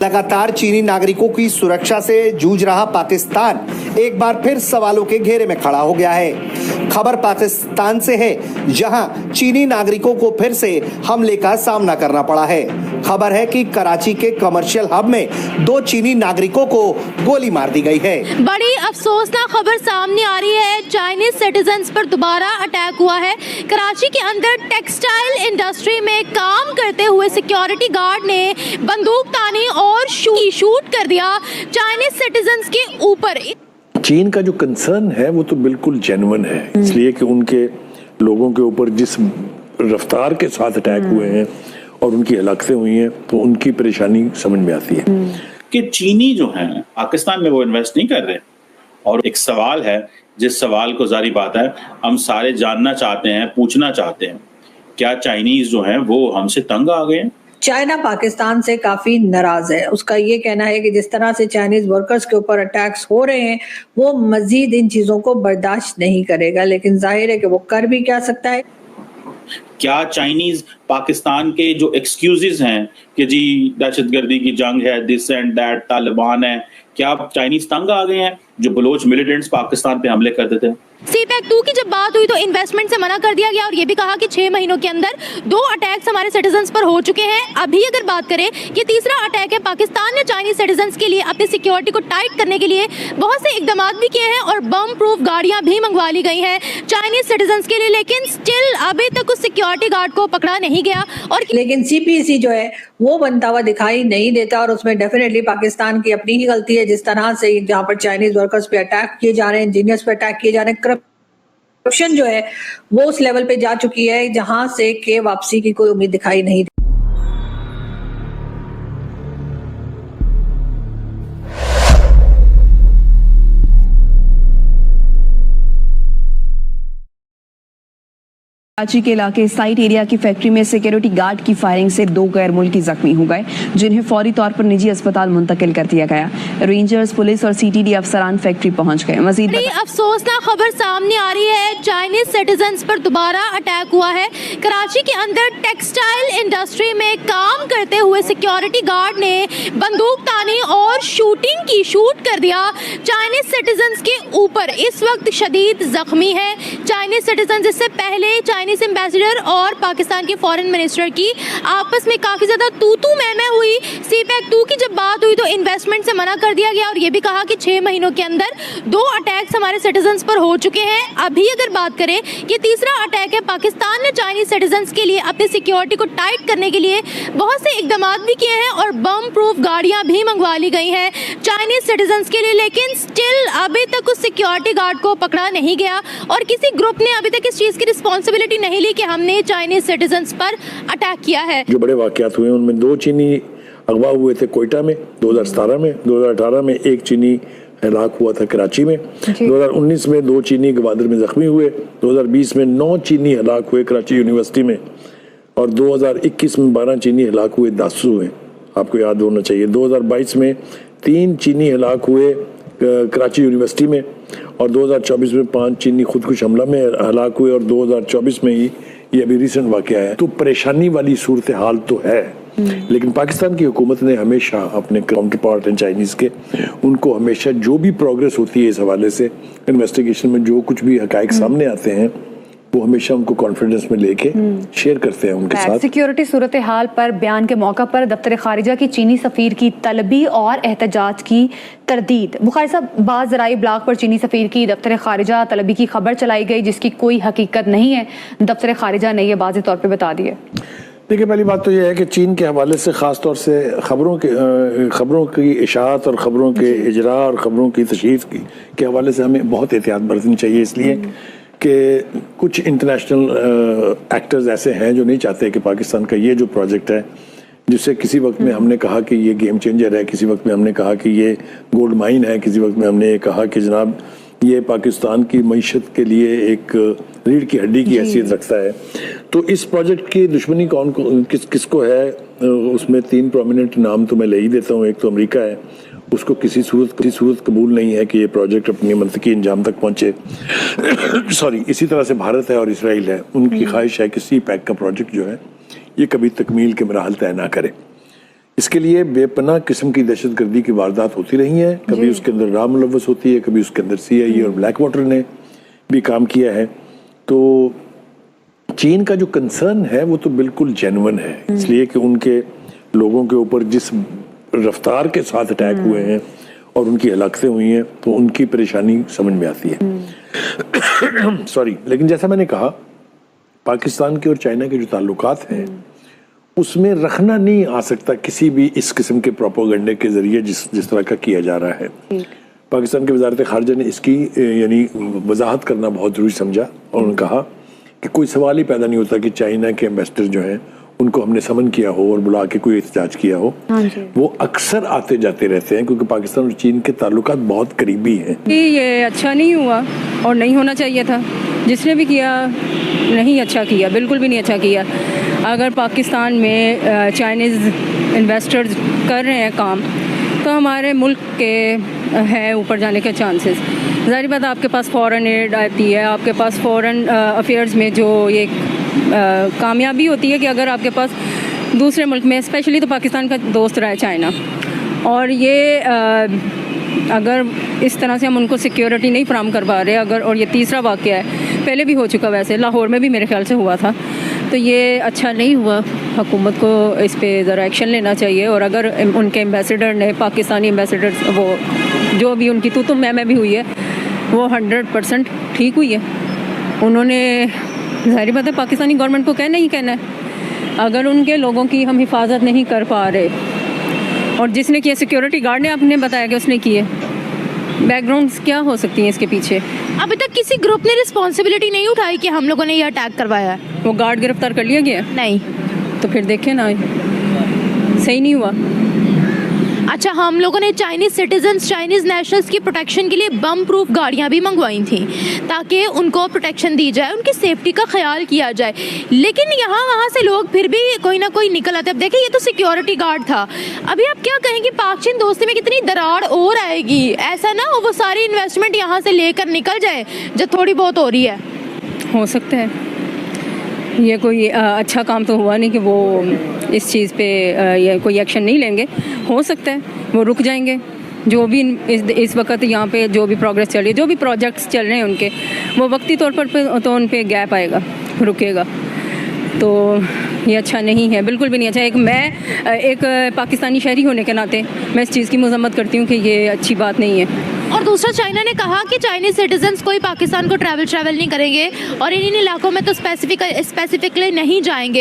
लगातार चीनी नागरिकों की सुरक्षा से जूझ रहा पाकिस्तान एक बार फिर सवालों के घेरे में खड़ा हो गया है। खबर पाकिस्तान से है, जहां चीनी नागरिकों को फिर से हमले का सामना करना पड़ा है। खबर है कि कराची के कमर्शियल हब में 2 चीनी नागरिकों को गोली मार दी गई है। बड़ी अफसोसनाक खबर सामने आ रही है। चाइनीज सिटीजन्स पर दोबारा अटैक हुआ है। कराची के अंदर टेक्सटाइल इंडस्ट्री में काम करते हुए सिक्योरिटी गार्ड ने बंदूक तानी और शूट कर दिया चाइनीज सिटीजन्स के ऊपर। चीन का जो कंसर्न है वो तो बिल्कुल जेन्युइन है, इसलिए कि उनके लोगों के ऊपर जिस रफ्तार के साथ अटैक हुए हैं और उनकी हलाकतें हुई हैं, तो उनकी परेशानी समझ में आती है कि चीनी जो हैं पाकिस्तान में वो इन्वेस्ट नहीं कर रहे। और एक सवाल है, जिस सवाल को जारी बात है हम सारे जानना चाहते हैं, पूछना चाहते हैं, क्या चाइनीज जो हैं वो हमसे तंग आ गए हैं? चाइना पाकिस्तान से काफी नाराज है। उसका ये कहना है कि जिस तरह से चाइनीज वर्कर्स के ऊपर अटैक्स हो रहे हैं वो मजीद इन चीजों को बर्दाश्त नहीं करेगा, लेकिन जाहिर है कि वो कर भी क्या सकता है। क्या चाइनीज पाकिस्तान के जो एक्सक्यूजेस हैं कि जी दहशतगर्दी की जंग है, दिस एंड दैट, तालिबान है, क्या चाइनीज तंग आ गए हैं जो बलोच मिलिटेंट्स पाकिस्तान पे हमले करते थे? सीपैक 2 की जब बात हुई तो इन्वेस्टमेंट से मना कर दिया गया और ये भी कहा कि 6 महीनों के अंदर 2 अटैक्स हमारे सिटीजन्स पर हो चुके हैं। अभी अगर बात करें, ये तीसरा अटैक है। पाकिस्तान ने चाइनीज सिटीजन्स के लिए अपनी सिक्योरिटी को टाइट करने के लिए बहुत से इकदाम भी किए हैं और बम प्रूफ गाड़ियां भी मंगवा ली गई हैं चाइनीज सिटीजन्स के लिए, लेकिन स्टिल अभी तक उस सिक्योरिटी गार्ड को पकड़ा नहीं गया। और लेकिन CPC जो है वो बनता हुआ दिखाई नहीं देता और उसमें डेफिनेटली पाकिस्तान की अपनी ही गलती है। जिस तरह से जहाँ पर चाइनीज वर्कर्स पे अटैक किए जा रहे हैं, इंजीनियर्स पे अटैक किए जा रहे हैं, करप्शन जो है वो उस लेवल पे जा चुकी है जहां से के वापसी की कोई उम्मीद दिखाई नहीं। कराची के इलाके साइट एरिया की फैक्ट्री में सिक्योरिटी गार्ड की फायरिंग से 2 गैर मुल्की जख्मी हो गए, जिन्हें फौरी तौर पर निजी अस्पताल मुंतकिल कर दिया गया। रेंजर्स, पुलिस और CTD अफसरान फैक्ट्री पहुंच गए। मजीद अफसोसनाक खबर सामने आ रही है। चाइनीज सिटीजन्स पर दोबारा अटैक हुआ है। कराची के अंदर टेक्सटाइल इंडस्ट्री में काम करते हुए सिक्योरिटी गार्ड ने बंदूक तानी और शूट कर दिया चाइनीज सिटीजन्स के ऊपर। इस वक्त शदीद जख्मी है चाइनीज सिटीजन्स। इससे पहले चाइनीज एम्बेसडर और पाकिस्तान के फॉरेन मिनिस्टर की आपस में काफी ज्यादा तू मैं हुई। सीपैक 2 की जब बात हुई तो इन्वेस्टमेंट से मना कर दिया गया और ये भी कहा कि 6 महीनों के अंदर 2 अटैक्स हमारे सिटीजन्स पर हो चुके हैं। अभी अगर बात करें, ये तीसरा अटैक है। पाकिस्तान ने चाइनीज सिटीजन्स के लिए अपनी सिक्योरिटी को टाइट करने के लिए बहुत से इकदाम भी किए हैं और बम प्रूफ गाड़ियां भी मंगवा ली गई हैं चाइनीज सिटीजन्स के लिए, लेकिन स्टिल अभी तक उस सिक्योरिटी गार्ड को पकड़ा नहीं गया और किसी ग्रुप ने अभी तक इस चीज की रिस्पॉन्सिबिलिटी नहीं ली कि हमने चाइनीज सिटीजन्स पर अटैक किया है। जो बड़े वाकयात हुए उनमें 2 चीनी अगवा हुए थे कोयटा में 2017 में, 2018 में 1 चीनी हलाक हुआ था कराची में, 2019 में 2 चीनी गवादर में जख्मी हुए, 2020 में 9 चीनी हलाक हुए कराची यूनिवर्सिटी में और 2021 में 12 चीनी हलाक हुए दासू में। आपको याद होना चाहिए 2022 में 3 चीनी हलाक हुए कराची यूनिवर्सिटी में और 2024 में 5 चीनी खुदकुश हमला में हलाक हुए और 2024 में ही ये अभी रिसेंट वाकया है। तो परेशानी वाली सूरत हाल तो है, लेकिन पाकिस्तान की हुकूमत ने हमेशा अपने काउंटर पार्ट हैं चाइनीज के, उनको हमेशा जो भी प्रोग्रेस होती है इस हवाले से इन्वेस्टिगेशन में जो कुछ भी हकायक सामने आते हैं वो हमेशा उनको कॉन्फिडेंस में लेके शेयर करते हैं उनके साथ। सिक्योरिटी सूरत हाल पर बयान के मौका पर दफ्तर खारिजा की चीनी सफीर की तलबी और एहतजाज की तरदीद। बुखारी साहब, बाज़ ज़राई ब्लॉग पर चीनी सफीर की दफ्तर खारिजा तलबी की खबर चलाई गई जिसकी कोई हकीकत नहीं है। दफ्तर खारिजा ने यह वाज़ेह तौर पर बता दिया। देखिए, पहली बात तो यह है कि चीन के हवाले से ख़ास तौर से खबरों की इशाअत और खबरों के इजरा और खबरों की तशहीर के हवाले से हमें बहुत एहतियात बरतनी चाहिए, इसलिए कि कुछ इंटरनेशनल एक्टर्स ऐसे हैं जो नहीं चाहते कि पाकिस्तान का ये जो प्रोजेक्ट है, जिससे किसी वक्त में हमने कहा कि ये गेम चेंजर है, किसी वक्त में हमने कहा कि ये गोल्ड माइन है, किसी वक्त में हमने ये कहा कि जनाब ये पाकिस्तान की मईशत के लिए एक रीढ़ की हड्डी की हैसियत रखता है। तो इस प्रोजेक्ट की दुश्मनी कौन को किसको है, उसमें 3 प्रोमिनेंट नाम तो मैं ले ही देता हूँ। एक तो अमेरिका है, उसको किसी सूरत कबूल नहीं है कि ये प्रोजेक्ट अपनी मंतकी अंजाम तक पहुंचे। सॉरी, इसी तरह से भारत है और इसराइल है, उनकी ख्वाहिश है कि CPEC का प्रोजेक्ट जो है ये कभी तकमील के मराहल तय ना करे। इसके लिए बेपनाह किस्म की दहशतगर्दी की वारदात होती रही हैं। कभी उसके अंदर राम मुलव्वस होती है, कभी उसके अंदर CIA और ब्लैक वाटर ने भी काम किया है। तो चीन का जो कंसर्न है वो तो बिल्कुल जेन्युइन है, इसलिए कि उनके लोगों के ऊपर जिस रफ्तार के साथ अटैक हुए हैं और उनकी हलाकतें हुई हैं, तो उनकी परेशानी समझ में आती है। सॉरी, लेकिन जैसा मैंने कहा, पाकिस्तान के और चाइना के जो ताल्लुकात हैं उसमें रखना नहीं आ सकता किसी भी इस किस्म के प्रोपोगंडे के जरिए जिस तरह का किया जा रहा है। पाकिस्तान की वजारत खारजा ने इसकी यानी वजाहत करना बहुत जरूरी समझा और उन्होंने कहा कि कोई सवाल ही पैदा नहीं होता कि चाइना के एम्बेसडर जो हैं उनको हमने समन किया हो और बुला के कोई एहतजाज किया हो। वो अक्सर आते जाते रहते हैं क्योंकि पाकिस्तान और चीन के ताल्लुकात बहुत करीबी हैं। ये अच्छा नहीं हुआ और नहीं होना चाहिए था, जिसने भी किया नहीं अच्छा किया, बिल्कुल भी नहीं अच्छा किया। अगर पाकिस्तान में चाइनीज़ इन्वेस्टर्स कर रहे हैं काम तो हमारे मुल्क के हैं ऊपर जाने के चांसेस। ज़ाहिर बात आपके पास फ़ॉरेन एड आती है, आपके पास फ़ॉरेन अफेयर्स में जो ये कामयाबी होती है कि अगर आपके पास दूसरे मुल्क में, स्पेशली तो पाकिस्तान का दोस्त रहा है चाइना, और ये अगर इस तरह से हम उनको सिक्योरिटी नहीं फराहम करवा रहे अगर, और ये तीसरा वाक़या है, पहले भी हो चुका, वैसे लाहौर में भी मेरे ख्याल से हुआ था, तो ये अच्छा नहीं हुआ। हुकूमत को इस पे ज़रा एक्शन लेना चाहिए। और अगर उनके एम्बेसडर ने, पाकिस्तानी एम्बेसडर, वो जो भी उनकी तू मैं भी हुई है वो 100% ठीक हुई है। उन्होंने ज़ाहिर बात है पाकिस्तानी गवर्नमेंट को कहना ही कहना है। अगर उनके लोगों की हम हिफाजत नहीं कर पा रहे, और जिसने किया सिक्योरिटी गार्ड ने आपने बताया कि उसने किए, बैकग्राउंड्स क्या हो सकती हैं इसके पीछे? अभी तक किसी ग्रुप ने रिस्पॉन्सिबिलिटी नहीं उठाई कि हम लोगों ने ये अटैक करवाया है। वो गार्ड गिरफ्तार कर लिया गया? नहीं। तो फिर देखें ना, सही नहीं हुआ। अच्छा, हम लोगों ने चाइनीज सिटीजन्स, चाइनीज नेशनल्स की प्रोटेक्शन के लिए बम प्रूफ गाड़ियां भी मंगवाई थी ताकि उनको प्रोटेक्शन दी जाए, उनकी सेफ्टी का ख्याल किया जाए। लेकिन यहाँ वहाँ से लोग फिर भी कोई ना कोई निकल आते। अब देखिए, ये तो सिक्योरिटी गार्ड था। अभी आप क्या कहें कि पाक चीन दोस्ती में कितनी दरार और आएगी? ऐसा ना हो वो सारी इन्वेस्टमेंट यहाँ से लेकर निकल जाए जो थोड़ी बहुत हो रही है। हो सकता है। ये कोई अच्छा काम तो हुआ नहीं कि वो इस चीज़ पे ये कोई एक्शन नहीं लेंगे। हो सकता है वो रुक जाएंगे। जो भी इस वक्त यहाँ पे जो भी प्रोग्रेस चल रही है, जो भी प्रोजेक्ट्स चल रहे हैं उनके, वो वक्ती तौर पर तो उन पे गैप आएगा, रुकेगा। तो ये अच्छा नहीं है, बिल्कुल भी नहीं अच्छा। मैं एक पाकिस्तानी शहरी होने के नाते मैं इस चीज़ की मजम्मत करती हूँ कि ये अच्छी बात नहीं है। और दूसरा, चाइना ने कहा कि चाइनीज सिटीजन्स कोई पाकिस्तान को ट्रैवल नहीं करेंगे और इन इलाकों में तो स्पेसिफिकली नहीं जाएंगे।